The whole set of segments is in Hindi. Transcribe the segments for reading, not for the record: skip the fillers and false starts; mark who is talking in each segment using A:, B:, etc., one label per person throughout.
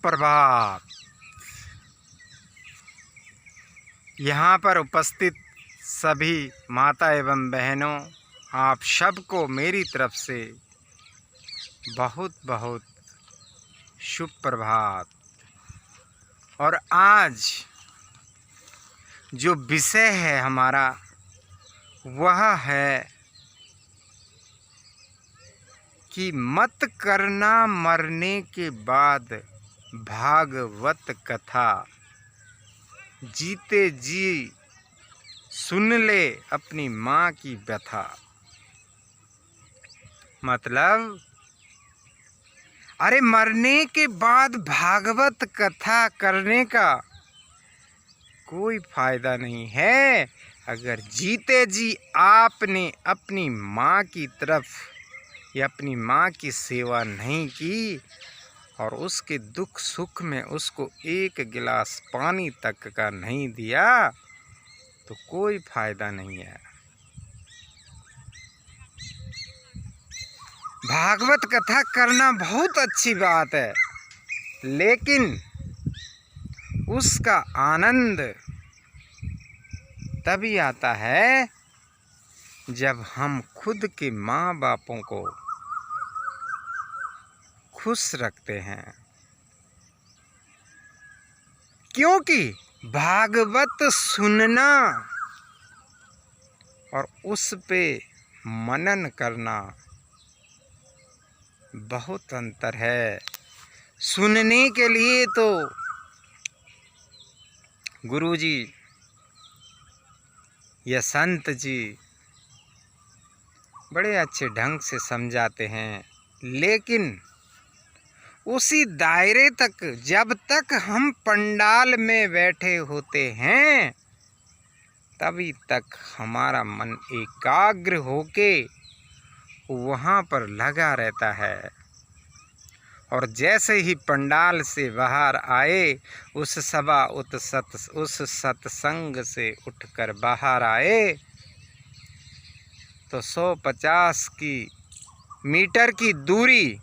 A: सुप्रभात। यहाँ पर उपस्थित सभी माता एवं बहनों, आप सबको मेरी तरफ से बहुत बहुत शुभ प्रभात। और आज जो विषय है हमारा वह है कि मत करना मरने के बाद भागवत कथा, जीते जी सुन ले अपनी माँ की व्यथा। मतलब अरे मरने के बाद भागवत कथा करने का कोई फायदा नहीं है अगर जीते जी आपने अपनी माँ की तरफ या अपनी माँ की सेवा नहीं की और उसके दुख सुख में उसको एक गिलास पानी तक का नहीं दिया तो कोई फायदा नहीं है। भागवत कथा करना बहुत अच्छी बात है, लेकिन उसका आनंद तभी आता है जब हम खुद के माँ बापों को खुश रखते हैं। क्योंकि भागवत सुनना और उस पे मनन करना बहुत अंतर है। सुनने के लिए तो गुरुजी या संत जी बड़े अच्छे ढंग से समझाते हैं, लेकिन उसी दायरे तक जब तक हम पंडाल में बैठे होते हैं तभी तक हमारा मन एकाग्र होके वहाँ पर लगा रहता है। और जैसे ही पंडाल से बाहर आए, उस सत्संग से उठकर बाहर आए तो 150 मीटर की दूरी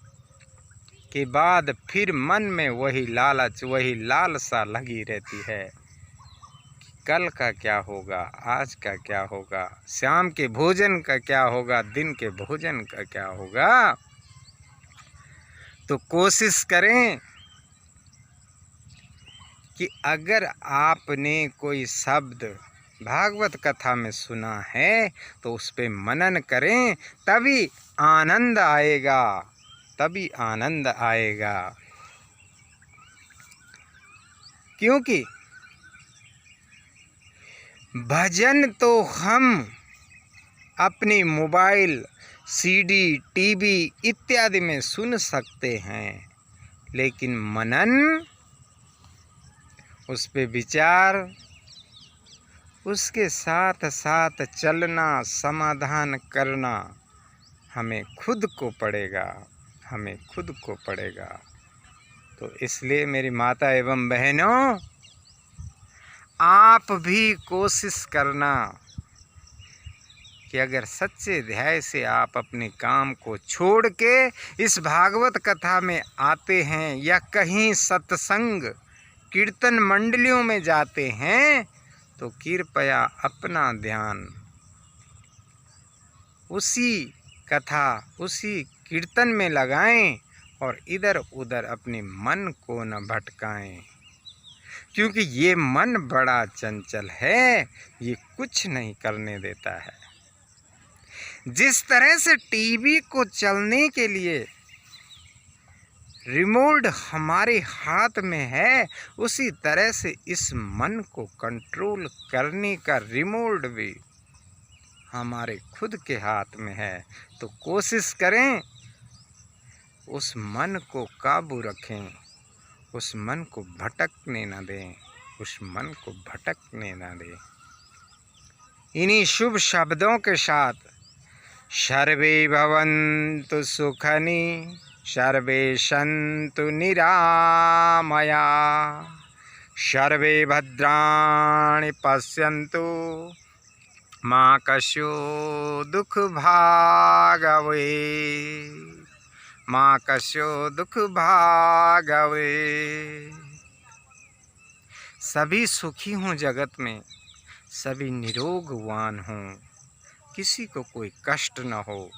A: के बाद फिर मन में वही लालच, वही लालसा लगी रहती है कि कल का क्या होगा, आज का क्या होगा, शाम के भोजन का क्या होगा, दिन के भोजन का क्या होगा। तो कोशिश करें कि अगर आपने कोई शब्द भागवत कथा में सुना है तो उस पे मनन करें, तभी आनंद आएगा, तभी आनंद आएगा। क्योंकि भजन तो हम अपने मोबाइल, सीडी, टीवी इत्यादि में सुन सकते हैं, लेकिन मनन, उस पे विचार, उसके साथ साथ चलना, समाधान करना हमें खुद को पड़ेगा, हमें खुद को पड़ेगा। तो इसलिए मेरी माता एवं बहनों, आप भी कोशिश करना कि अगर सच्चे ध्याय से आप अपने काम को छोड़ के इस भागवत कथा में आते हैं या कहीं सत्संग कीर्तन मंडलियों में जाते हैं तो कृपया अपना ध्यान उसी कथा, उसी कीर्तन में लगाएं और इधर उधर अपने मन को न भटकाएं। क्योंकि ये मन बड़ा चंचल है, ये कुछ नहीं करने देता है। जिस तरह से टीवी को चलने के लिए रिमोट हमारे हाथ में है, उसी तरह से इस मन को कंट्रोल करने का रिमोट भी हमारे खुद के हाथ में है। तो कोशिश करें उस मन को काबू रखें, उस मन को भटकने न दें, उस मन को भटकने न दें। इन्हीं शुभ शब्दों के साथ सर्वे भवन्तु सुखनी, सर्वे सन्तु निरामया, सर्वे भद्राणि पश्यन्तु, माँ कस्यो दुख भागवे। माँ कस्यो दुख भागवे। सभी सुखी हों जगत में, सभी निरोगवान हों, किसी को कोई कष्ट न हो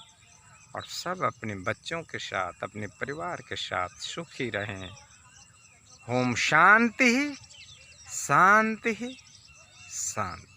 A: और सब अपने बच्चों के साथ, अपने परिवार के साथ सुखी रहें। ओम शांति शांति शांति।